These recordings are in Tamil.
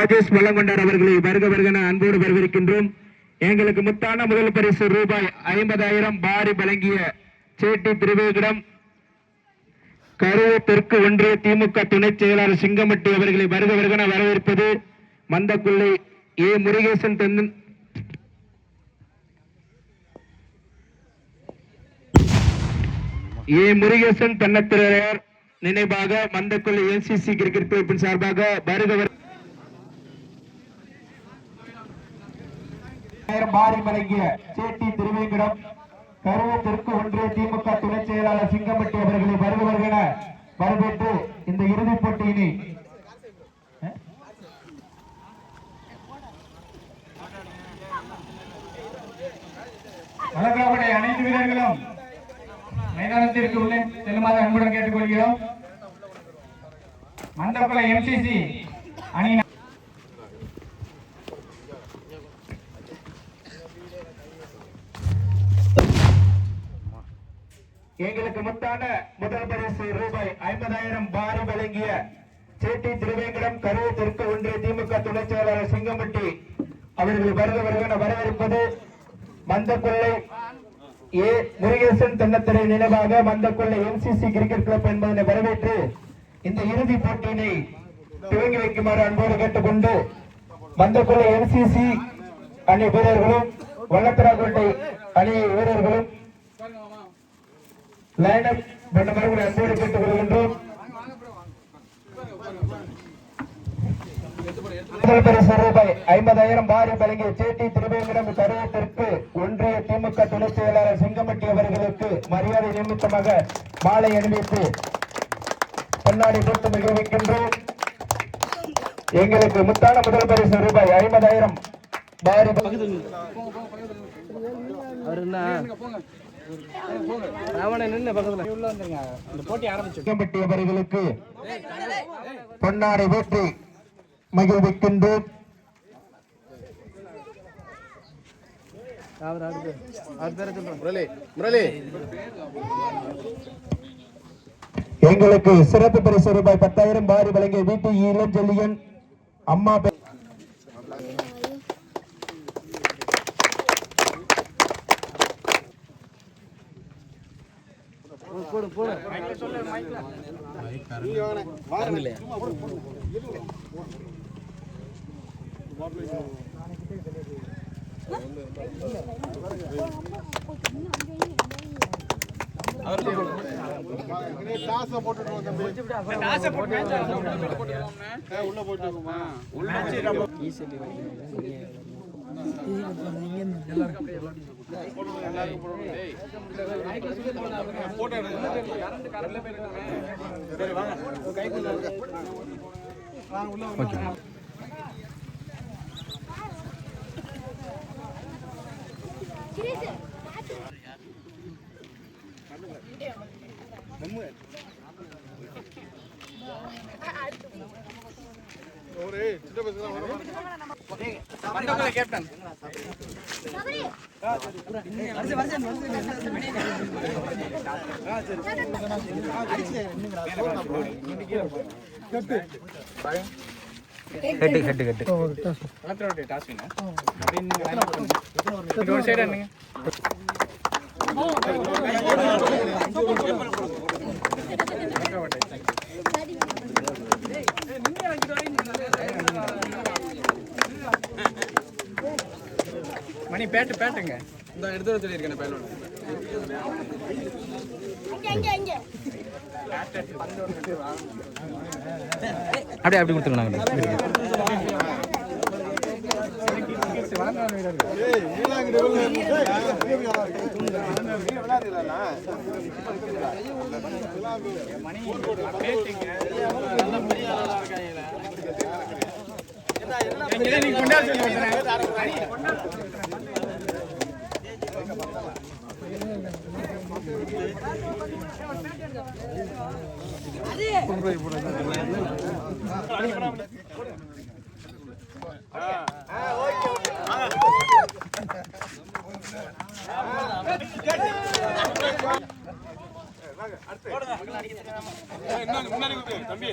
ராஜேஷ் வல்லங்கொண்டார் அவர்களை வருக வருகன அன்போடு வரவேற்கின்றோம். எங்களுக்கு முத்தான முதல் பரிசு ரூபாய் 50,000 பாரி வழங்கிய சேட்டி திருவேகுடம் கரூர் தெற்கு ஒன்றிய திமுக துணை செயலாளர் சிங்கமட்டி அவர்களை வருக வருகன வரவேற்பது மந்தக்குள்ளை ஏ முருகேசன் தன்னத்திரையர் நினைவாக மந்தக்குள்ளை என்சிசி கிரிக்கெட் கிளப்பின் சார்பாக வருக பாரி வழங்கிய சேட்டி திருவேங்கடம் கரூர் தெற்கு ஒன்றிய திமுக துணை செயலாளர் சிங்கம்பட்டி அவர்களை வருக வருகன வரவேற்று இந்த இறுதிப் போட்டியினை வழங்கப்பட்ட அனைத்து வீரர்களும் மைதானத்திற்கு உள்ளே செல்லுமாறு அன்புடன் கேட்டுக்கொள்கிறோம். மந்தக்குளை எம்சிசி அணியினர் எங்களுக்கு முத்தான முதல் பரிசு ரூபாய் 50,000 பாரி வழங்கிய சேட்டி திருவேங்கடம் கரூர் தெற்கு ஒன்றிய திமுக துணை செயலாளர் சிங்கம்பட்டி அவர்கள் வருக வருகன வரவேற்பது மந்தக்குள்ளை ஏ முருகேசன் தென்னத்திரை நினைவாக மந்தக்குள்ளை எம்சிசி கிரிக்கெட் கிளப் என்பதனை வரவேற்று இந்த இறுதி போட்டியினை துவங்கி வைக்குமாறு அன்போடு கேட்டுக்கொண்டு மந்தக்குள்ளை எம்சிசி அணி வீரர்களும் வல்லத்தராக்கோட்டை அணி வீரர்களும் லைனப் பண்ணுமாறு அன்போடு கேட்டுக் கொள்கின்றோம். முதல் பரிசு ரூபாய் 50,000 பாரி வழங்கிய சேட்டி திருவேங்கடம் கரூர் தெற்கு ஒன்றிய திமுக துணை செயலாளர் சிங்கமட்டி அவர்களுக்கு மரியாதை நிமித்தமாக மாலை அணிவித்து கண்ணாடி போட்டு நிகழ்விக்கின்றோம். எங்களுக்கு முத்தான முதல் பரிசு ரூபாய் 50,000 பாரி அவர்களுக்கு பொன்னாடை போட்டு மகிழ்விக்கின்றோம். எங்களுக்கு சிறப்பு பரிசு ரூபாய் 10,000 பாரி வழங்கிய வீட்டு இளஞ்செல்லியன் அம்மா கேப்டன் மணி பேட்டுங்க இந்த எடுத்து சொல்லியிருக்கேன் பையனோட அப்படியே கொடுத்துருங்க. தம்பி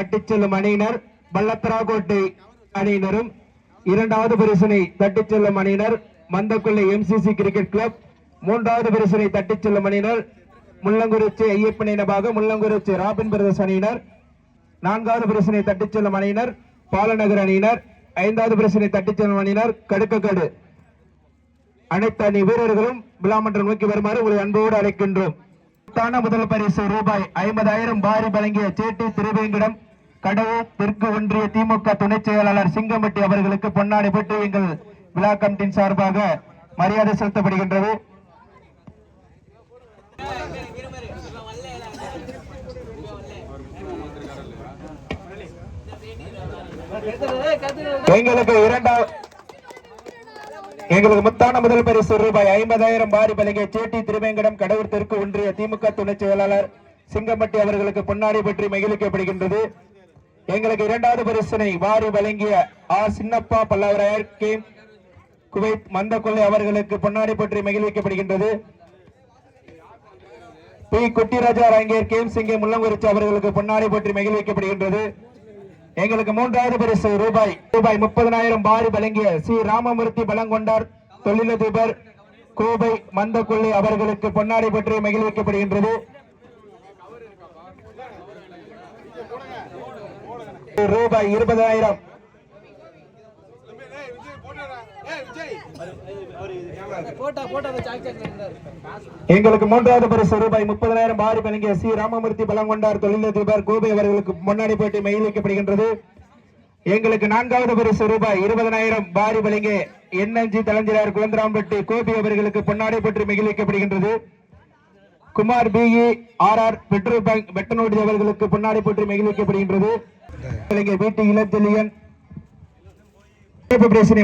தட்டிச் செல்லும் அணியினர் பள்ளத்தராக்கோட்டை அணியினரும், இரண்டாவது பரிசினை தட்டிச் செல்லும் அணியினர் மந்தக்குள்ளை MCC கிரிக்கெட் கிளப், மூன்றாவது பரிசினை தட்டிச் செல்லும் அணியினர் முள்ளங்குறிச்சி ஐயப்பன் இனபாக முள்ளங்குறிச்சி ராபின் பிரதர்ஸ் அணியினர், நான்காவது பரிசினை தட்டிச் செல்லும் அணியினர் பாலநகர் அணியினர், ஐந்தாவது பரிசினை தட்டிச் செல்லும் அணியினர் கடுக்கக்கடு. அனைத்து அணி வீரர்களும் விழாமன்றம் நோக்கி வருமாறு உங்களை அன்போடு அழைக்கின்றோம். முதல் பரிசு ரூபாய் 50,000 பாரி வழங்கிய சேட்டி திருவேங்கடம் கடவுள் தெற்கு ஒன்றிய திமுக துணைச் செயலாளர் சிங்கமட்டி அவர்களுக்கு பொன்னாடை பெற்று எங்கள் விழா கமிட்டியின் சார்பாக மரியாதை செலுத்தப்படுகின்றது. எங்களுக்கு முத்தான முதல் பரிசு ரூபாய் 50,000 பாரி வழங்கிய சேட்டி திருவேங்கடம் கடவுர் தெற்கு ஒன்றிய திமுக துணை செயலாளர் சிங்கம்பட்டி அவர்களுக்கு பொன்னாடை பற்றி மகிழ்விக்கப்படுகின்றது. எங்களுக்கு இரண்டாவது பரிசினை வாரி வழங்கிய சின்னப்பா பல்லாவராயர் கேம் குவைத் மந்தக்கொள்ளை அவர்களுக்கு பொன்னாடை பற்றி மகிழ்விக்கப்படுகின்றது. பி குட்டிராஜா ராங்கியர் கேம் சிங்கே முள்ளங்குறிச்சி அவர்களுக்கு பொன்னாடை பற்றி மகிழ்விக்கப்படுகின்றது. எங்களுக்கு மூன்றாவது பரிசு ரூபாய் 30,000 பாரி வழங்கிய சி ராமமூர்த்தி பலங்கொண்டார் தொழிலதிபர் கோபை மந்தக்கொள்ளை அவர்களுக்கு பொன்னாடை பற்றி மகிழ்விக்கப்படுகின்றது. ரூபாய் 20,000 எங்களுக்கு மூன்றாவது பரிசு ரூபாய் 30,000 பாரி வழங்கிய சி ராமமூர்த்தி பலங்கொண்டார் தொழிலதிபர் கோபை அவர்களுக்கு முன்னாடி போட்டி மகிழ்விக்கப்படுகின்றது. எங்களுக்கு நான்காவது பரிசு ரூபாய் 20,000 பாரி வழங்கிய NNG தலஞ்சிரார் குழந்தராம்பட்டி கோபி அவர்களுக்கு பொன்னாடை பற்றி மகிழ்விக்கப்படுகின்றது. Kumar BE RR petrol bunk வெட்டனோடி அவர்களுக்கு பொன்னாடை பற்றி மகிழ்விக்கப்படுகின்றது. வீட்டு இளஞ்செழியன்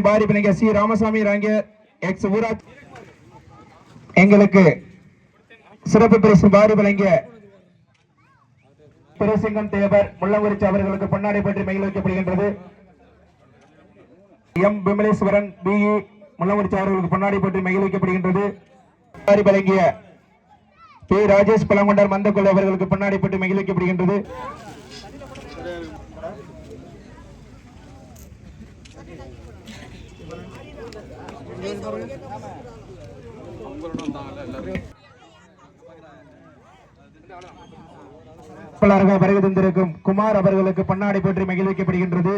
பாரி வழங்கிய சி ராமசாமி ராங்கிய எக்ஸ் ஊராட்சி எங்களுக்கு சிறப்பு பரிசு பாரி வழங்கிய பிரசிங்கம் தேவர் முள்ளங்குறிச்சி அவர்களுக்கு பொன்னாடை பற்றி மகிழ்விக்கப்படுகின்றது. M விமலேஸ்வரன் BE முள்ளங்குறிச்சி அவர்களுக்கு பொன்னாடை பற்றி மகிழ்விக்கப்படுகின்றது. பாரி வழங்கிய P ராஜேஷ் பழங்கொண்டார் மந்தக்கொள்ளை அவர்களுக்கு பொன்னாடை பற்றி மகிழ்விக்கப்படுகின்றது. வருகை தந்திருக்கும் குமார் அவர்களுக்கு பொன்னாடை பற்றி மகிழ்விக்கப்படுகின்றது.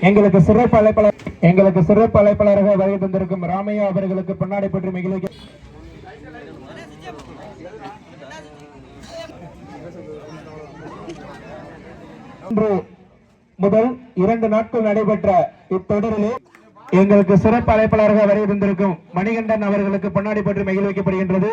எங்களுக்கு சிறப்பு அழைப்பாளராக வருகை தந்திருக்கும் ராமையா அவர்களுக்கு பொன்னாடை பற்றி மகிழ்விக்க முதல் 2 நாட்கள் நடைபெற்ற இத்தொடரிலே எங்களுக்கு சிறப்பு அழைப்பாளராக வருகை தந்திருக்கும் மணிகண்டன் அவர்களுக்கு பொன்னாடை பற்றி மகிழ்விக்கப்படுகின்றது.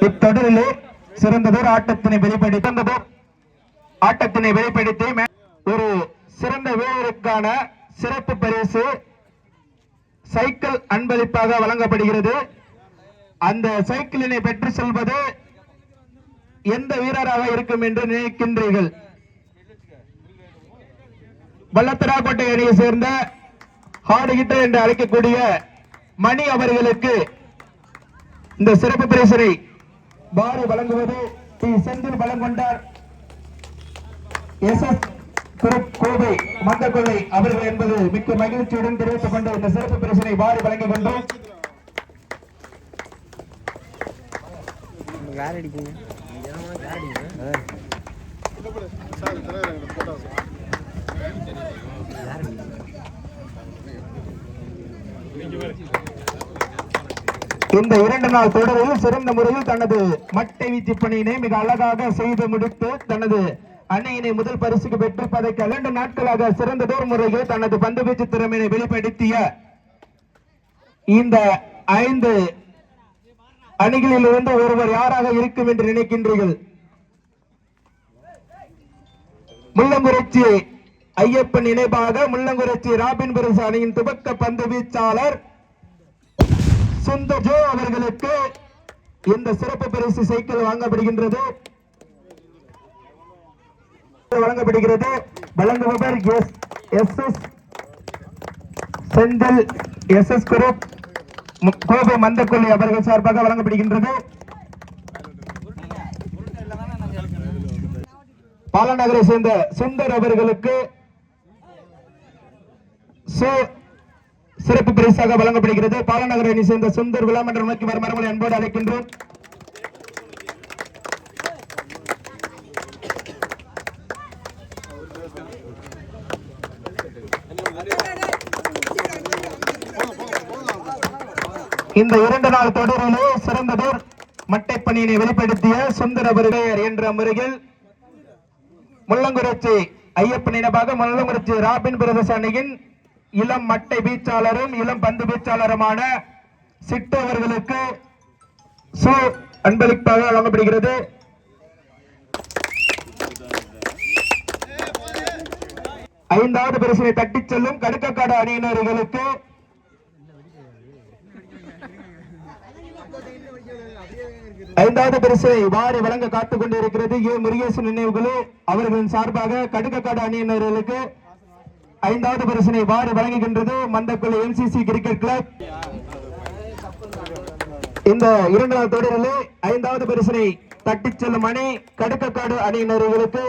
இத்தொடரிலே சிறந்ததோர் ஆட்டத்தினை வெளிப்படுத்தி ஒரு சிறந்த வீரருக்கான சிறப்பு பரிசு சைக்கிள் அன்பளிப்பாக வழங்கப்படுகிறது. அந்த சைக்கிளினை பெற்று செல்வது எந்த வீரராக இருக்கும் என்று நினைக்கின்றீர்கள்? பள்ளத்தராக்கோட்டை அணியை சேர்ந்த ஹார்டு ஹிட்டர் என்று அழைக்கக்கூடிய மணி அவர்களுக்கு இந்த சிறப்பு பரிசினை பாரி வழங்குவது டி செந்தில் பலங்கொண்டார் SS கோபை மந்தக்கொள்ளை அவர்கள் என்பது மிக்க மகிழ்ச்சியுடன் தெரிவித்துக் கொண்டு இந்த சிறப்பு பரிசினை பாரி வழங்கிக் கொண்டோம். இந்த 2 நாள் தொடரில் சிறந்த முறையில் தனது மட்டை வீச்சு பணியினை மிக அழகாக செய்து முடித்து தனது அன்னையினை முதல் பரிசுக்கு பெற்றிருப்பதற்கு 2 நாட்களாக சிறந்ததோர் முறையில் தனது பந்து வீச்சு திறமையை வெளிப்படுத்திய இந்த 5 அணிகளிலிருந்து ஒருவர் யாராக இருக்கும் என்று நினைக்கின்றீர்கள்? முள்ளங்குறிச்சி ஐயப்பன் நினைவாக முள்ளங்குறிச்சி ராபின் பரிசு அணியின் துவக்க பந்து வீச்சாளர் சுந்தர் ஜோ அவர்களுக்கு இந்த சிறப்பு பரிசு சைக்கிள் வழங்கப்படுகிறது. வழங்குபவர் எஸ்.எஸ். செந்தில் எஸ்.எஸ். குரூப் கோபை மந்தக்கொல்லி அவர்கள் சார்பாக வழங்கப்படுகின்றது. பாலநகரை சேர்ந்த சுந்தர் அவர்களுக்கு சிறப்பு பரிசாக வழங்கப்படுகிறது. பாலநகரை அணி சேர்ந்த சுந்தர் விழாமன்ற நோக்கி வருமாறு அன்போடு அழைக்கின்றோம். இந்த 2 நாள் தொடரிலே சிறந்ததோர் மட்டைப்பணியினை வெளிப்படுத்திய சுந்தர் அவர்கள் என்ற முறையில் முள்ளங்குறிச்சி ஐயப்பன் நினைவாக முள்ளங்குறிச்சி ராபின் பிரதேச அணியின் இளம் மட்டை வீச்சாளரும் இளம் பந்து வீச்சாளருமான சிட்டு அவர்களுக்கு அன்பளிப்பாக வழங்கப்படுகிறது. ஐந்தாவது பரிசினை தட்டிச் செல்லும் கடுக்கக்காடு அணியினர்களுக்கு ஐந்தாவது பரிசை வாரி வழங்க காத்துக் கொண்டிருக்கிறது. ஏ முருகேசன் நினைவுகளே அவர்களின் சார்பாக கடுக்கக்காடு அணியினர்களுக்கு 5வது பரிசினை வாரி வழங்குகின்றது மந்தக்குள்ள எம்சிசி கிரிக்கெட் கிளப். இந்த 2 நாள் தொடரிலே 5வது பரிசினை தட்டிச் செல்லும் அணி கடுக்கக்காடு அணியினர்களுக்கு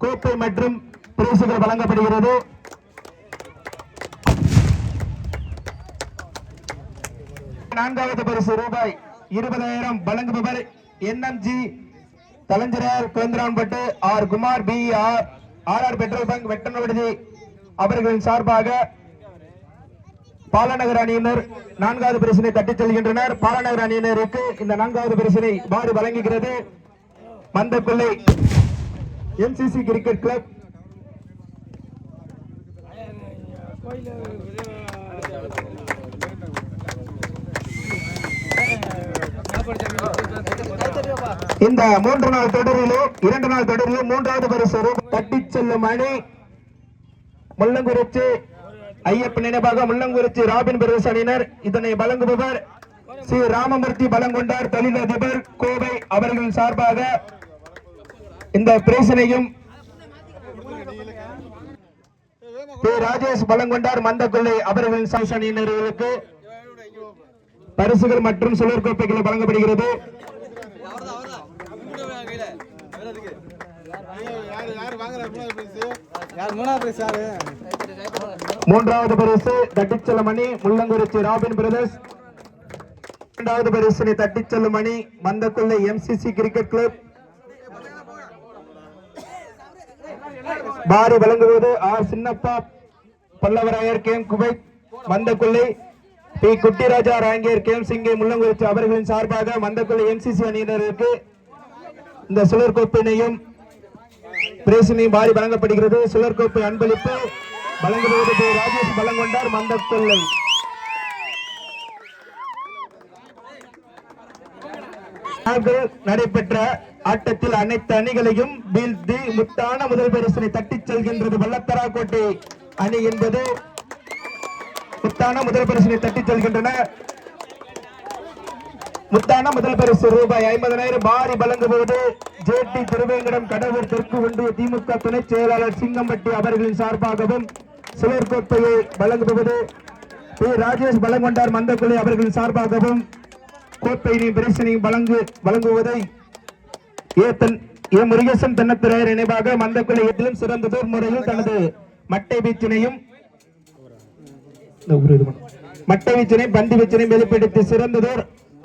கோப்பை மற்றும் பரிசுகள் வழங்கப்படுகிறது. நான்காவது பரிசு ரூபாய் 20,000 வழங்குபவர் NMG தலைஞர் கேந்திரான்பட்டு R Kumar BR petrol bunk Vettanviduthi அவர்களின் சார்பாக பாலநகர் அணியினர் 4வது பரிசினை தட்டிச் செல்கின்றனர். பாலநகர் அணியினருக்கு இந்த 4வது பரிசினை வாரி வழங்குகிறது மந்தப்பிள்ளை MCC கிரிக்கெட் கிளப். இந்த 3 நாள் தொடரிலே 2 நாள் தொடரிலே 3வது பரிசு தட்டிச் செல்லும் அணி முள்ளங்குறிச்சி ஐயப்பன் நினைவாக முள்ளங்குறிச்சி ராபின் பிரதேச அணியினர். இதனை வழங்குபவர் ஸ்ரீ ராமமூர்த்தி பலங்கொண்டார் தொழிலதிபர் கோவை அவர்களின் சார்பாக இந்த பிரைசினையும் ராஜேஷ் பலங்கொண்டார் மந்தக்கொள்ளை அவர்களின் அணியினர்களுக்கு பரிசுகள் மற்றும் சுழற் கோப்பைகள் வழங்கப்படுகிறது. மூன்றாவது பரிசு தட்டிச் செல்லும் அணி முள்ளங்குறிச்சி ராபின் பிரதர்ஸ். 2வது பரிசினை தட்டிச் செல்லும் அணி மந்தக்கொள்ளை MCC கிரிக்கெட் கிளப். பாரி வழங்குவது R Chinnappa Pallavarayar camp Kuwait Manthakollai P Kuttiraja Rangiyar camp Singai Mullangurichi அவர்களின் சார்பாக மந்தக்கொள்ளை MCC அணியினருக்கு இந்த சுழற்கோப்பினையும் பிரேசினையும் வாரி வழங்கப்படுகிறது. சுழற்கோப்பை அன்பளிப்பு வழங்குவது ராஜேஷ் பலங்கொண்டார் மந்தக்கொள்ளை. நடைபெற்ற ஆட்டத்தில் அனைத்து அணிகளையும் வீழ்த்தி முத்தான முதல் பரிசினை தட்டிச் செல்கின்றது வல்லத்தராக்கோட்டை அணி என்பது முத்தான முதல் பரிசினை தட்டிச் செல்கின்றன. முத்தான முதல் பரிசு ரூபாய் 50,000 பாரி வழங்குவது JT திருவேங்கடம் கடவுர் தெற்கு ஒன்றிய திமுக துணை செயலாளர் சிங்கம்பட்டி அவர்களின் சார்பாகவும் சுழற்கோப்பையை வழங்குவது பி ராஜேஷ் பலங்கொண்டார் மந்தக்குள்ளை அவர்களின் சார்பாகவும் கோப்பையினை பரிசினையும் வழங்குவதை ஏ முருகேசன் தென்னத்துறையர் நினைவாக மந்தக்குள்ளை எட்டிலும் சிறந்ததோர் முறையில் தனது மட்டை வீச்சினையும் பந்து வீச்சினை வெளிப்படுத்தி சிறந்ததோர்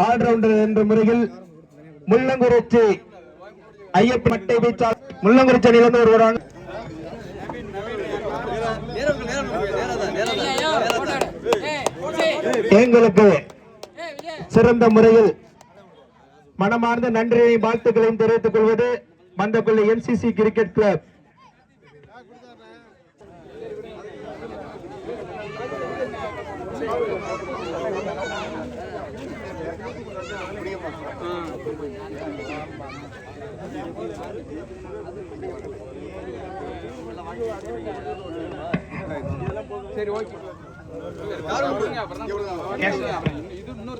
ஆல்ரவுண்டர் என்ற முறையில் முள்ளங்குறிச்சி ஐயப்ப மட்டை வீச்சால் முள்ளங்குறிச்சி அணியிலிருந்து ஒருவரான எங்களுக்கு சிறந்த முறையில் மனமார்ந்த நன்றியை வாழ்த்துக்களையும் தெரிவித்துக் கொள்வது மந்தக்குள்ளை MCC கிரிக்கெட் கிளப். சரி ஓகே இது இன்னொரு